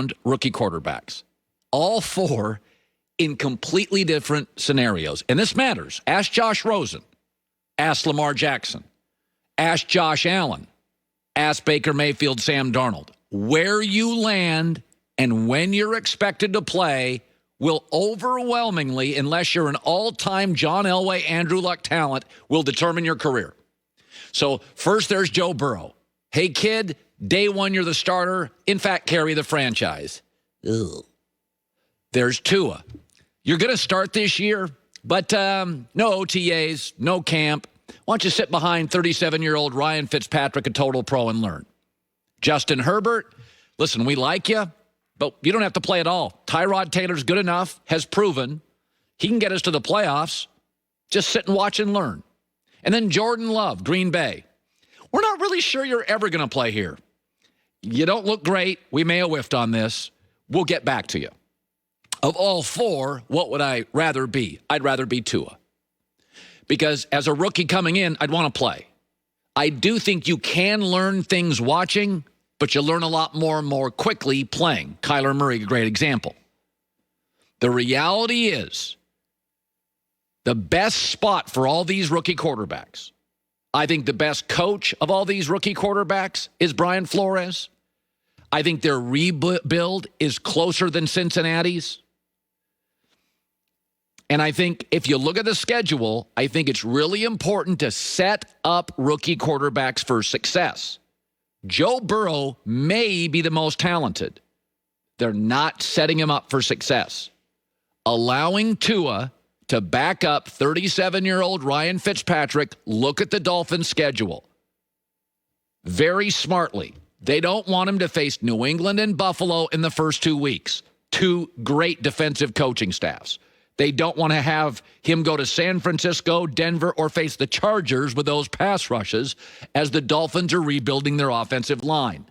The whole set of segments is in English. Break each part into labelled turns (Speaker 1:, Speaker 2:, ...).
Speaker 1: second-round rookie quarterbacks. All 4 in completely different scenarios. And this matters. Ask Josh Rosen. Ask Lamar Jackson. Ask Josh Allen. Ask Baker Mayfield, Sam Darnold. Where you land and when you're expected to play will overwhelmingly, unless you're an all-time John Elway, Andrew Luck talent, will determine your career. So first there's Joe Burrow. Hey, kid, day one you're the starter. In fact, carry the franchise. Ugh. There's Tua. You're going to start this year, but no OTAs, no camp. Why don't you sit behind 37-year-old Ryan Fitzpatrick, a total pro, and learn? Justin Herbert, listen, we like you, but you don't have to play at all. Tyrod Taylor's good enough, has proven. He can get us to the playoffs. Just sit and watch and learn. And then Jordan Love, Green Bay. We're not really sure you're ever going to play here. You don't look great. We may have whiffed on this. We'll get back to you. Of all 4, what would I rather be? I'd rather be Tua. Because as a rookie coming in, I'd want to play. I do think you can learn things watching, but you learn a lot more quickly playing. Kyler Murray, a great example. The reality is the best spot for all these rookie quarterbacks, I think the best coach of all these rookie quarterbacks is Brian Flores. I think their rebuild is closer than Cincinnati's. And I think if you look at the schedule, I think it's really important to set up rookie quarterbacks for success. Joe Burrow may be the most talented. They're not setting him up for success. Allowing Tua to back up 37-year-old Ryan Fitzpatrick, look at the Dolphins' schedule. Very smartly. They don't want him to face New England and Buffalo in the first 2 weeks. 2 great defensive coaching staffs. They don't want to have him go to San Francisco, Denver, or face the Chargers with those pass rushes as the Dolphins are rebuilding their offensive line.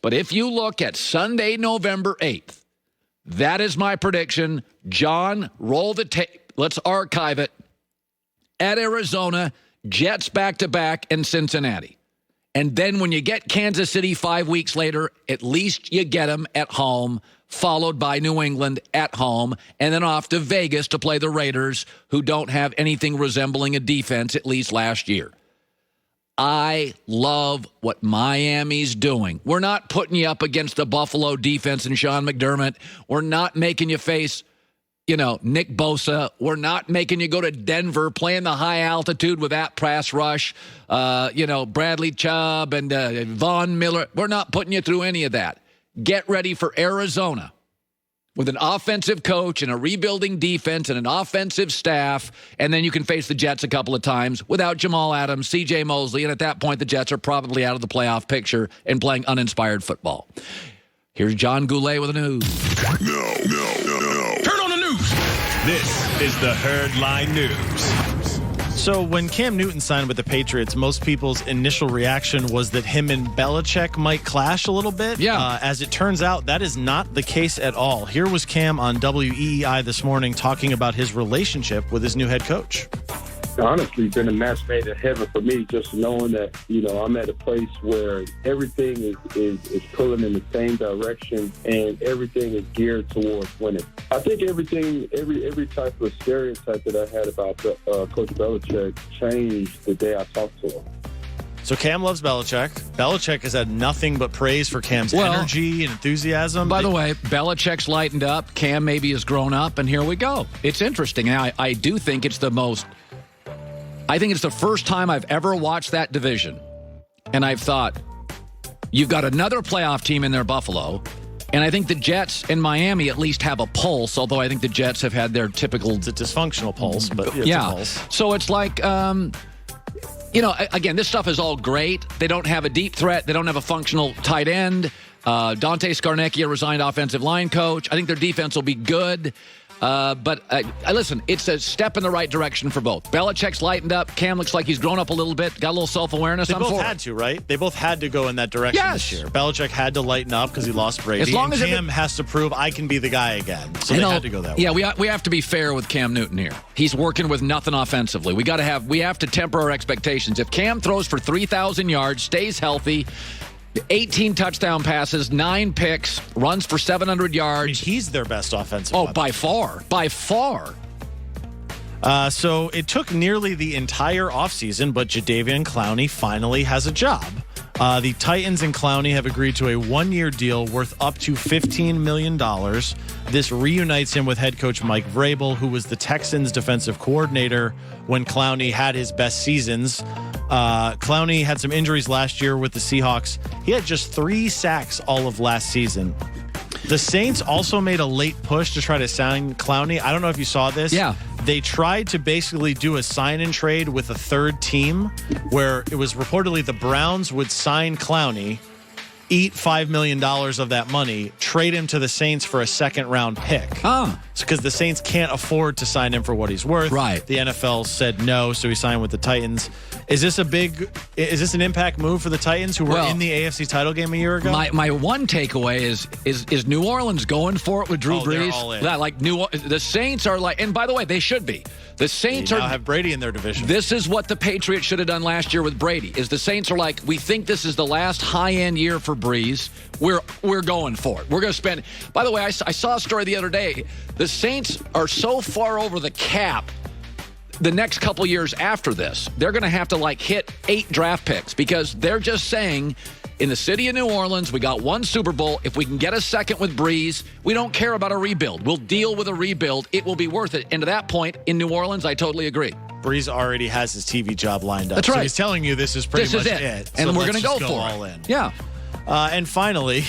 Speaker 1: But if you look at Sunday, November 8th, that is my prediction. John, roll the tape. Let's archive it. At Arizona, Jets back-to-back, and Cincinnati. And then when you get Kansas City 5 weeks later, at least you get them at home, followed by New England at home, and then off to Vegas to play the Raiders, who don't have anything resembling a defense, at least last year. I love what Miami's doing. We're not putting you up against the Buffalo defense and Sean McDermott. We're not making you face, Nick Bosa. We're not making you go to Denver, playing the high altitude with that pass rush, Bradley Chubb and Von Miller. We're not putting you through any of that. Get ready for Arizona with an offensive coach and a rebuilding defense and an offensive staff, and then you can face the Jets a couple of times without Jamal Adams, C.J. Mosley, and at that point the Jets are probably out of the playoff picture and playing uninspired football. Here's John Goulet with the news.
Speaker 2: No.
Speaker 3: Turn on the news.
Speaker 2: This is the Herd Line News.
Speaker 3: So when Cam Newton signed with the Patriots, most people's initial reaction was that him and Belichick might clash a little bit.
Speaker 1: Yeah.
Speaker 3: As it turns out, that is not the case at all. Here was Cam on WEEI this morning talking about his relationship with his new head coach.
Speaker 4: Honestly, it's been a match made in heaven for me, just knowing that, I'm at a place where everything is pulling in the same direction and everything is geared towards winning. I think every type of stereotype that I had about Coach Belichick changed the day I talked to him.
Speaker 3: So Cam loves Belichick. Belichick has had nothing but praise for Cam's energy and enthusiasm.
Speaker 1: By the way, Belichick's lightened up. Cam maybe has grown up, and here we go. It's interesting. I do think it's I think it's the first time I've ever watched that division, and I've thought, you've got another playoff team in there, Buffalo, and I think the Jets and Miami at least have a pulse, although I think the Jets have had their typical...
Speaker 3: It's a dysfunctional pulse, but it's
Speaker 1: a
Speaker 3: pulse.
Speaker 1: So it's like, again, this stuff is all great. They don't have a deep threat. They don't have a functional tight end. Dante Scarnecchia resigned offensive line coach. I think their defense will be good. But listen, it's a step in the right direction for both. Belichick's lightened up. Cam looks like he's grown up a little bit, got a little self-awareness.
Speaker 3: They both had to, right? They both had to go in that direction this year. Belichick had to lighten up because he lost Brady.
Speaker 1: As long as
Speaker 3: Cam has to prove, I can be the guy again. So they had to go that way.
Speaker 1: Yeah, we have to be fair with Cam Newton here. He's working with nothing offensively. We have to temper our expectations. If Cam throws for 3,000 yards, stays healthy, 18 touchdown passes, 9 picks, runs for 700 yards.
Speaker 3: He's their best offensive
Speaker 1: Oh,
Speaker 3: weapon.
Speaker 1: by far. By far.
Speaker 3: So it took nearly the entire offseason, but Jadeveon Clowney finally has a job. The Titans and Clowney have agreed to a 1-year deal worth up to $15 million. This reunites him with head coach Mike Vrabel, who was the Texans' defensive coordinator when Clowney had his best seasons. Clowney had some injuries last year with the Seahawks. He had just 3 sacks all of last season. The Saints also made a late push to try to sign Clowney. I don't know if you saw this.
Speaker 1: Yeah.
Speaker 3: They tried to basically do a sign-and trade with a third team where it was reportedly the Browns would sign Clowney, eat $5 million of that money, trade him to the Saints for a second-round pick. Because the Saints can't afford to sign him for what he's worth.
Speaker 1: Right.
Speaker 3: The NFL said no, so he signed with the Titans. Is this an impact move for the Titans, who were in the AFC title game a year ago?
Speaker 1: My one takeaway is New Orleans going for it with Drew Brees?
Speaker 3: They're all in.
Speaker 1: Yeah, like the Saints are like, and by the way, they should be. The Saints
Speaker 3: They now have Brady in their division.
Speaker 1: This is what the Patriots should have done last year with Brady. Is the Saints are like, we think this is the last high-end year for Brees. We're going for it. We're going to spend. By the way, I saw a story the other day. The Saints are so far over the cap the next couple years after this, they're going to have to hit 8 draft picks because they're just saying, in the city of New Orleans, we got 1 Super Bowl. If we can get a second with Brees, we don't care about a rebuild. We'll deal with a rebuild. It will be worth it. And to that point, in New Orleans, I totally agree.
Speaker 3: Brees already has his TV job lined up.
Speaker 1: That's right.
Speaker 3: So he's telling you this is pretty much it.
Speaker 1: And
Speaker 3: So
Speaker 1: we're going to
Speaker 3: let's
Speaker 1: go
Speaker 3: just
Speaker 1: for
Speaker 3: all
Speaker 1: it.
Speaker 3: in.
Speaker 1: Yeah.
Speaker 3: And finally,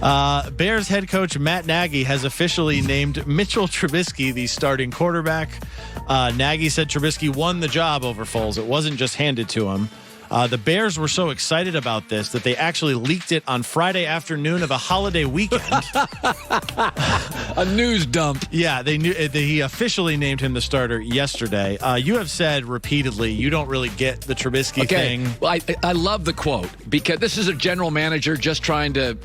Speaker 3: Bears head coach Matt Nagy has officially named Mitchell Trubisky the starting quarterback. Nagy said Trubisky won the job over Foles. It wasn't just handed to him. The Bears were so excited about this that they actually leaked it on Friday afternoon of a holiday weekend.
Speaker 1: A news dump.
Speaker 3: Yeah, they knew he officially named him the starter yesterday. You have said repeatedly you don't really get the Trubisky thing.
Speaker 1: Well, I love the quote because this is a general manager just trying to,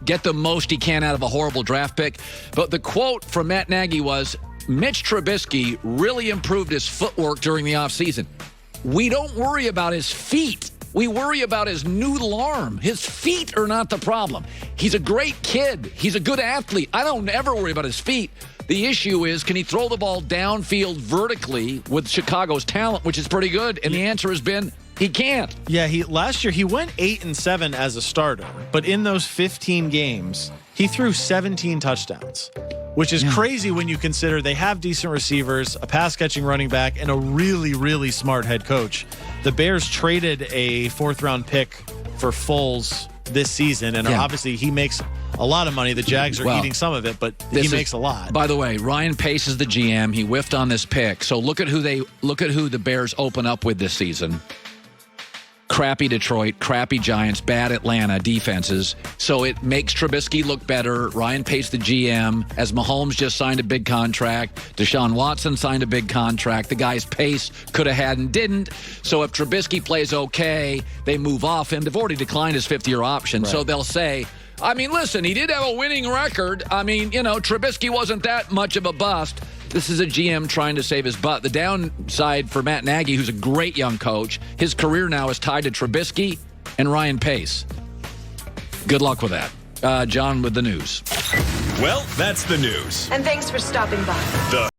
Speaker 1: get the most he can out of a horrible draft pick. But the quote from Matt Nagy was, Mitch Trubisky really improved his footwork during the offseason. We don't worry about his feet. We worry about his noodle arm. His feet are not the problem. He's a great kid. He's a good athlete. I don't ever worry about his feet. The issue is, can he throw the ball downfield vertically with Chicago's talent, which is pretty good? And the answer has been, he can't.
Speaker 3: Yeah, last year he went 8-7 as a starter, but in those 15 games, he threw 17 touchdowns, which is crazy when you consider they have decent receivers, a pass-catching running back, and a really, really smart head coach. The Bears traded a 4th-round pick for Foles this season, and obviously he makes a lot of money. The Jags are eating some of it, but he makes a lot.
Speaker 1: By the way, Ryan Pace is the GM. He whiffed on this pick. So look at who the Bears open up with this season. Crappy Detroit, crappy Giants, bad Atlanta defenses. So it makes Trubisky look better. Ryan Pace, the GM, as Mahomes just signed a big contract. Deshaun Watson signed a big contract. The guys Pace could have had and didn't. So if Trubisky plays okay, they move off him. They've already declined his 5th-year option. Right. So they'll say, listen, he did have a winning record. Trubisky wasn't that much of a bust. This is a GM trying to save his butt. The downside for Matt Nagy, who's a great young coach, his career now is tied to Trubisky and Ryan Pace. Good luck with that. John with the news.
Speaker 2: Well, that's the news.
Speaker 5: And thanks for stopping by.
Speaker 2: The